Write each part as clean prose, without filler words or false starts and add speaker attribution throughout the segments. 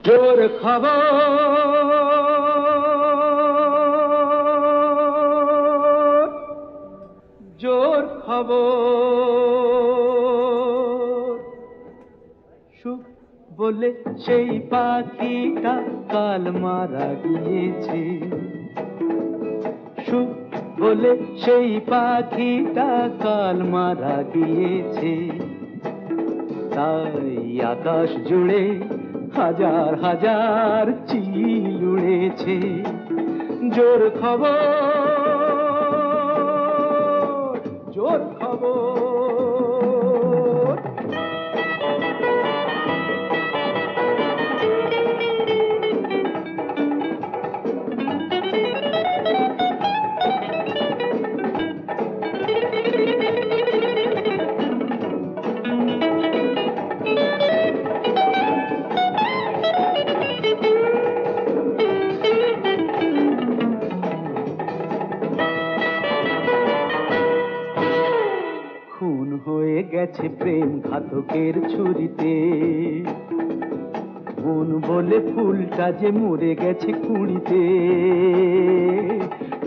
Speaker 1: জোর খবর, জোর খবর। সুখ বলে সেই পাখিটা কাল মারা গিয়েছে, সুখ বলে সেই পাখিটা কাল মারা গিয়েছে। তাই আকাশ জুড়ে হাজার হাজার চিল উড়েছে। জোর খবর, জোর খবর। খুন হয়ে গেছে প্রেম ঘাতকের ছুরিতে, মন বলে ফুলটা যে মরে গেছে কুড়িতে।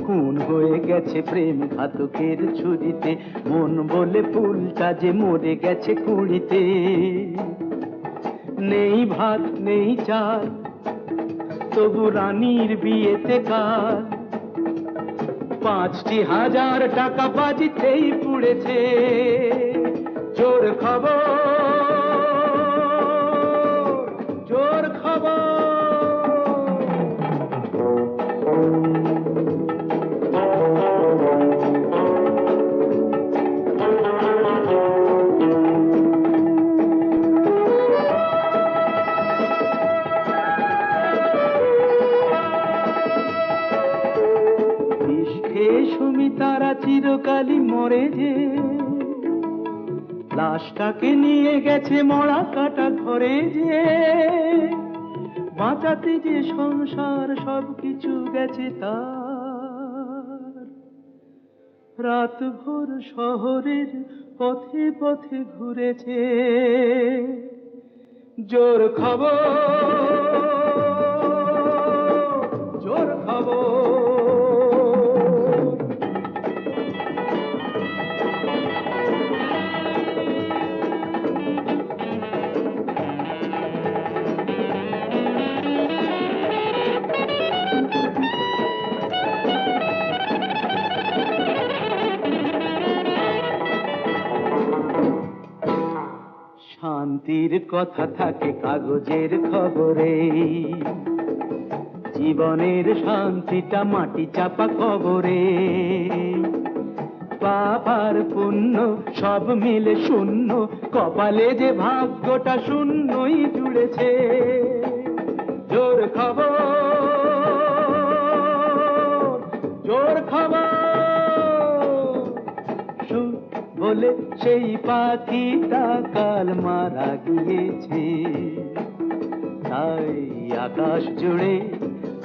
Speaker 1: খুন হয়ে গেছে প্রেম ঘাতকের ছুরিতে, মন বলে ফুলটা যে মরে গেছে কুড়িতে। নেই ভাত নেই চাল, তবু রানীর বিয়েতে কাল ৫,০০০ টাকা বাজিতেই পুড়েছে। জোর খবর, জোর খবর। সুমিতারা চিরকালই মরে যে, লাশটাকে নিয়ে গেছে মরা কাটা ঘরে যে। বাঁচাতে যে সংসার সবকিছু গেছে তার, রাত ভোর শহরের পথে পথে ঘুরেছে। জোর খবর, জোর খবর। শান্তির কথা থাকে কাগজের খবরে, জীবনের শান্তিটা মাটি চাপা খবরে। পাপ আর পুণ্য সব মিলে শূন্য, কপালে যে ভাগ্যটা শূন্যই জুড়েছে। জোর খবর, জোর খবর। বলে সেই পাখিটা কাল মারা গিয়েছে। তাই আকাশ জুড়ে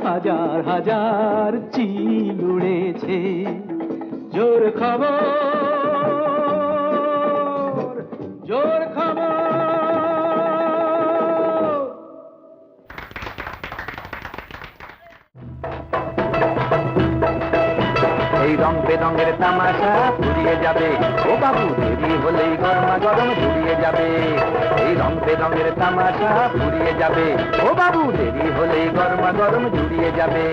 Speaker 1: হাজার হাজার চিল উড়েছে। জোর খবর, জোর খবর।
Speaker 2: এই রং বেরঙের তামাশা ফুরিয়ে যাবে ও বাবু, দেরি হলেই গরমা গরম জুড়িয়ে যাবে। এই রং বেরঙের তামাশা ফুরিয়ে যাবে ও বাবু, দেরি হলেই গরমা গরম জুড়িয়ে যাবে।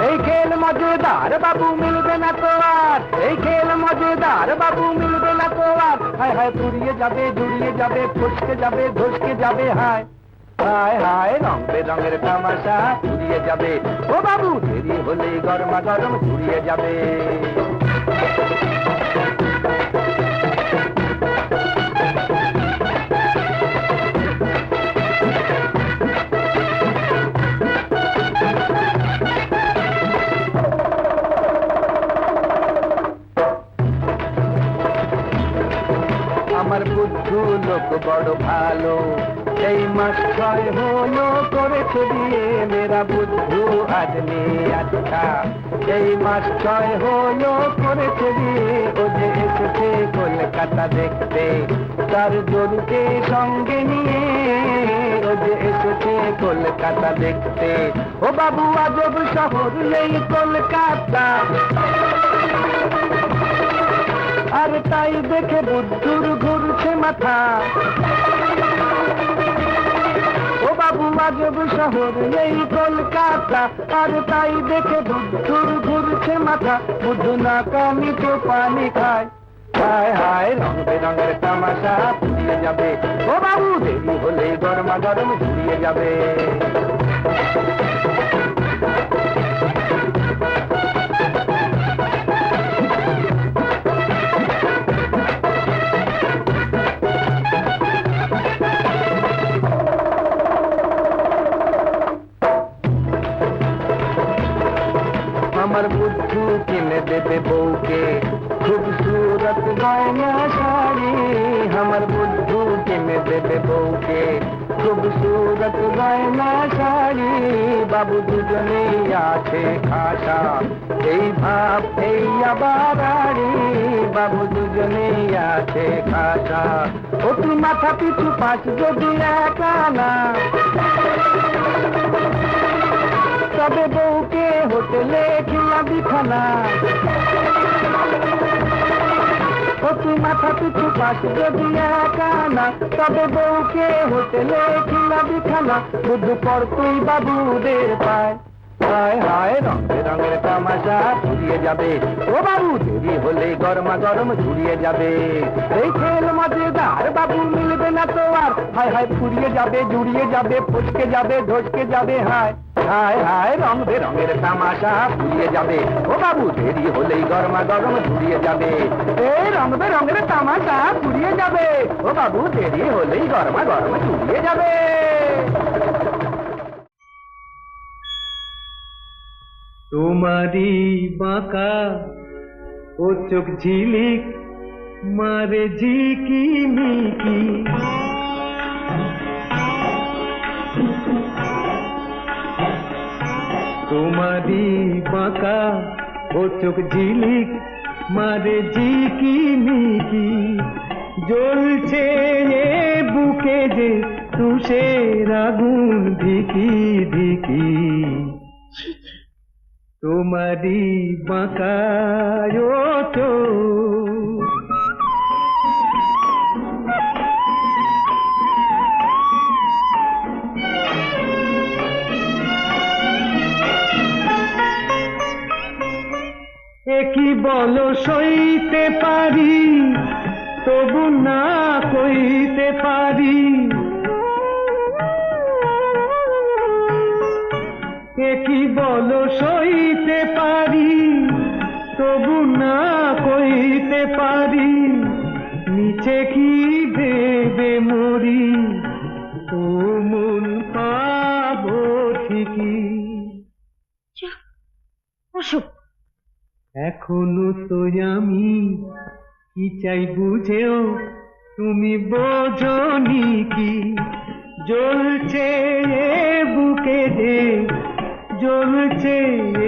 Speaker 2: এই খেল মজেদার বাবু মিলবে না তো আর, এই খেল মজেদার বাবু মিলবে না তো আর। হায় হায় ফুরিয়ে যাবে জুড়িয়ে যাবে, ফসকে যাবে ধসকে যাবে। হায় হায় হায় রং বেরঙের তামাশা ফুরিয়ে যাবে ও বাবু, দেরি হলেই গরমা গরম জুড়িয়ে যাবে। আমার বুদ্ধু লোক বড় ভালো, এই মাস 6 হলো করেছে বিয়ে। মেরা বুদ্ধু আদমি আচ্ছা, এই মাস 6 হলো করেছে বিয়ে। ও যে এসেছে কলকাতা দেখতে তার জনকে সঙ্গে নিয়ে, ও যে এসেছে কলকাতা দেখতে। ও বাবু আজব শহর এই কলকাতা, আর তাই দেখে বুদ্ধুর ঘুরছে মাথা। ও বাবু আজব শহর এই কলকাতা, আর তাই দেখে বুদ্ধুর ঘুরছে মাথা। বুদ্ধু না কামি তো পানি খায়। হায় হায় রং বেরঙের তামাশা ফুরিয়ে যাবে। ও বাবু দেরি হলে গরমা গরম ঝুরিয়ে যাবে। আমার বুদ্ধু কিনে দেবে বউকে খুবসুরত গয়না শাড়ি। আমার বুদ্ধু কিনে দেবে বউকে খুবসুরত গয়না শাড়ি। বাবু দুজনেই আছে খাসা, এই ভাব এই আবার আড়ি। বাবু দুজনেই আছে খাসা। ও তুই মাথা পিছু পাঁচ যদি একা না, তবে বউকে হোটেলে খিলাবি খানা। ও তুই মাথা পিছু পাশ যদি একা না, তবে বউকে হোটেলে খিলাবি খানা। বুদ্ধু পর তুই বাবুদের পায়। হায় হায় রং বেরঙের তামাশা ফুরিয়ে যাবে। ও বাবু দেরি হলে গরমা গরম ঝুরিয়ে যাবে। এই খেল মজেদার বাবু মিলবে না তো আর। হায় হায় ফুরিয়ে যাবে, জুড়িয়ে যাবে, ফসকে যাবে, ধসকে যাবে। হায় হায় হায় রং বেরঙের তামাশা ফুরিয়ে যাবে। ও বাবু দেরি হলেই গরমা গরম ঝুরিয়ে যাবে। এই রং বেরঙের তামাশা ফুরিয়ে যাবে। ও বাবু দেরি হলেই গরমা গরম ঝুরিয়ে যাবে।
Speaker 1: তোমারই বাঁকা ও চোখ ঝিলিক মারে ঝিকি মিকি। তোমারই বাঁকা ও চোখ ঝিলিক মারে ঝিকি মিকি। জ্বলছে এ বুকে যে তুষের আগুন ধিকি ধিকি। তোমারই বাঁকা ও চোখ। কি বলো সইতে পারি, তবু না কইতে পারি। কি বলো সইতে পারি, তবু না কইতে পারি। নিচে কি দেবে মরি, ও মন পাবো ঠিকই।
Speaker 3: অসুখ
Speaker 1: এখনো তো আমি কি চাই বুঝেও তুমি বোঝনি কি। জ্বলছে এ বুকে যে, জ্বলছে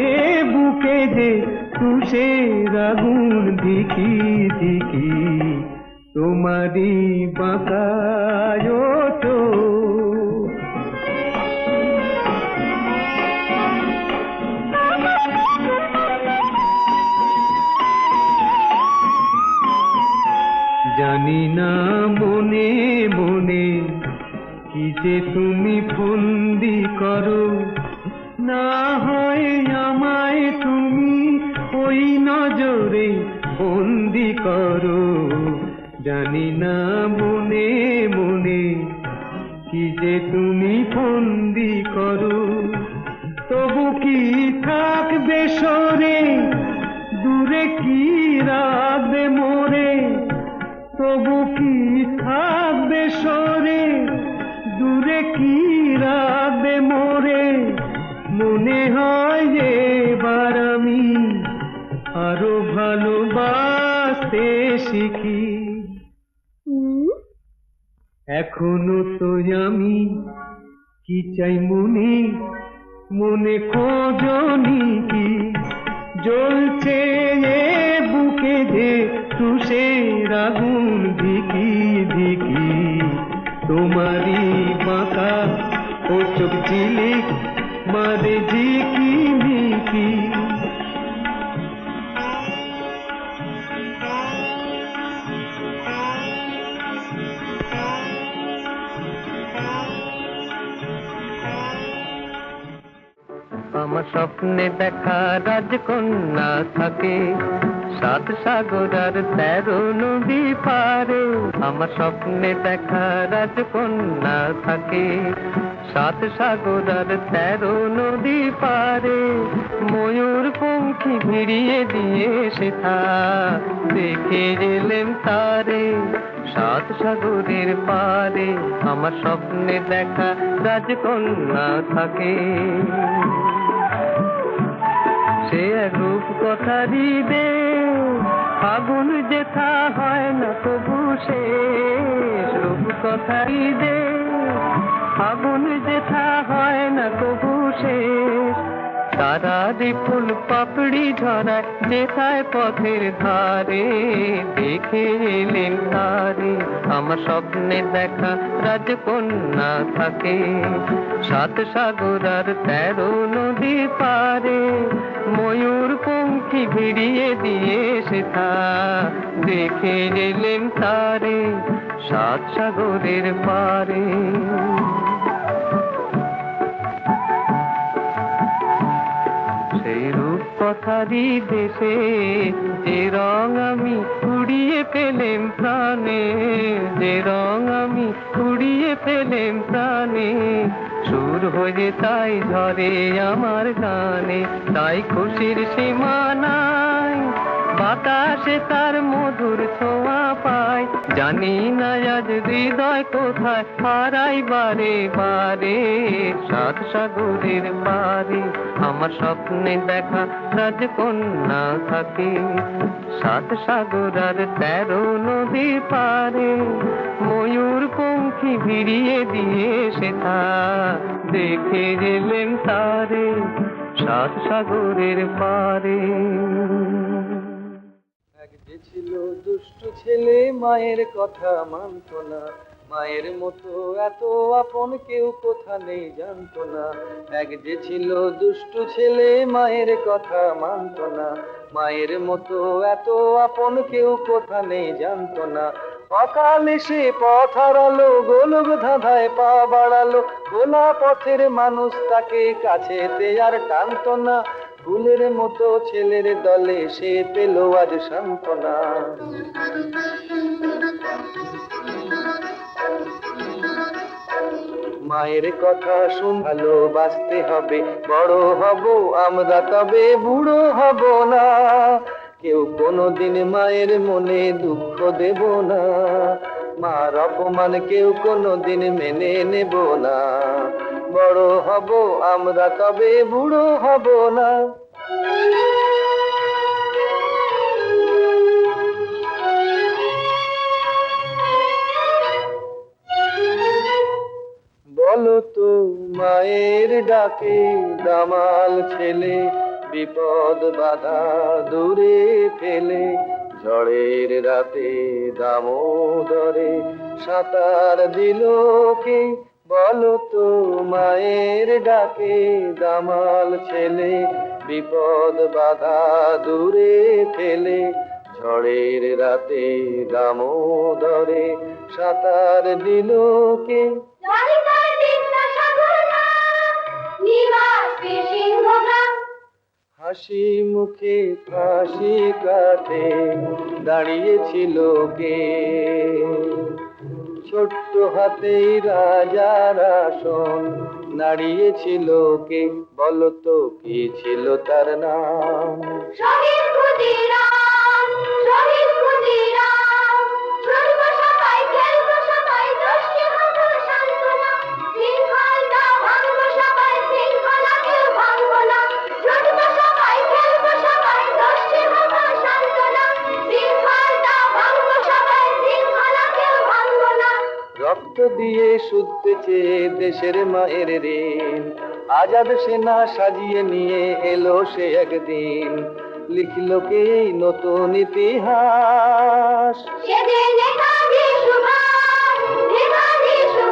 Speaker 1: এ বুকে যে তুষের আগুন ধিকি ধিকি। তোমারই বাঁকা ও চোখ। জানি না মনে মনে কি যে তুমি ফন্দি করো। না হয় আমায় তুমি ওই নজরে বন্দি করো। জানি না মনে মনে কি যে তুমি ফন্দি করো। তবু কি থাকবে সরে, দূরে কি রাখবে মোরে। তবু কি থাকবে সরে, দূরে কি রাখবে মোরে। মনে হয় এবার আমি আরো ভালোবাসতে শিখি। এখনো তো আমি কি চাই মনে মনে খোঁজনি কি। জ্বলছে এ বুকে যে তুষের আগুন ধিকি ধিকি। তোমারই বাঁকা ও চোখ ঝিলিক মারে ঝিকিমিকি।
Speaker 2: আমার স্বপ্নে দেখা রাজকন্যা থাকে 7 সাগর আর 13 নদী পারে। আমার স্বপ্নে দেখা রাজকন্যা থাকে 7 সাগর আর 13 নদী পারে। ময়ূর পঙ্খী ভিড়িয়ে দিয়ে সেথা দেখে গেলেন তারে 7 সাগরের পারে। আমার স্বপ্নে দেখা রাজকন্যা থাকে। সে এক রূপ কথারি দে ফাগুন যেথা হয় না তবু শেষ। রূপ কথারি দে ফাগুন যেথা হয় না তবু শেষ। তারা ফুল পাপড়ি ঝরায় যেথায় পথের ধারে দেখে এলেন তারে। আমার স্বপ্নে দেখা রাজকন্যা থাকে 7 সাগর আর 13 নদী পারে। ময়ূর পঙ্খী ভিড়িয়ে দিয়ে সেথা দেখে এলেন তারে 7 সাগরের পারে। সেই রূপ কথারি দেশে যে রং আমি কুড়িয়ে পেলেম প্রাণে। যে রং আমি কুড়িয়ে পেলেম প্রাণে। সুর হয়ে তাই ঝরে আমার গানে। তাই খুশির সীমা নাই বাতাসে তার মধুর ছোঁয়া পায়। জানি না আজ হৃদয় কোথায় হারাই বারে বারে 7 সাগরের পারে। আমার স্বপ্নে দেখা রাজকন্যা থাকে 7 সাগর আর 13 নদী পারে। ময়ূর পঙ্খী ভিড়িয়ে দিয়ে সেথা দেখে গেলেন তারে 7 সাগরের পারে।
Speaker 1: এক যে ছিল দুষ্টু ছেলে মায়ের কথা মানত না। মায়ের মতো এত আপন কেউ কোথা নেই জানতো না। এক যে ছিল দুষ্টু ছেলে মায়ের কথা মানত না। মায়ের মতো এত আপন কেউ কোথা নেই জানতো না। অকালে সে পথ হারালো গোলক ধাঁধায় পা বাড়ালো। খোলা পথের মানুষ তাকে কাছেতে আর টানতো না। ফুলের মতো ছেলের দলে সে পেল আজ সান্ত্বনা। মায়ের কথা শুন ভালোবাসতে হবে। বড় হব আমরা তবে বুড়ো হব না। কেউ কোনোদিন মায়ের মনে দুঃখ দেব না। মার অপমান কেউ কোনোদিন মেনে নেব না। বড় হব আমরা তবে বুড়ো হব না। বলো তো মায়ের ডাকে দামাল ছেলে বিপদ বাধা দূরে ফেলে। ঝড়ের রাতে দামোদরে সাঁতার দিল কে? বলো তো মায়ের ডাকে দামাল ছেলে বিপদ বাধা দূরে ফেলে। ঝড়ের রাতে দামোদরে সাঁতার দিল কে? হাসি মুখে ফাঁসি কাটে দাঁড়িয়েছিল কে? ছোট্ট হাতেই রাজার আসন নাড়িয়েছিল কে? বলতো কি ছিল তার নাম?
Speaker 3: শহীদ ক্ষুদিরাম, শহীদ ক্ষুদিরাম। ছুটবো সবাই, খেলবো সবাই, দোষী হবো সান্ত্বনা। শৃঙ্খলটা ভাঙবো সবাই, শৃঙ্খলা কেউ ভাঙবো না। ছুটবো সবাই, খেলবো সবাই, দোষী হবো সান্ত্বনা। শৃঙ্খলটা ভাঙবো সবাই, শৃঙ্খলা কেউ ভাঙবো না।
Speaker 1: রক্ত দিয়ে শুধতে চেয়ে দেশের মায়ের ঋণ আজাদ সেনা সাজিয়ে নিয়ে এলো সে একদিন। লিখলো কে এই নতুন ইতিহাস?
Speaker 3: সেদিন নেতাজি সুভাষ, নেতাজি সুভাষ।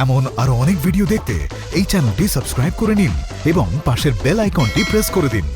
Speaker 4: এমন আরো অনেক ভিডিও দেখতে এই চ্যানেলটি সাবস্ক্রাইব করে নিন এবং পাশের বেল আইকনটি প্রেস করে দিন।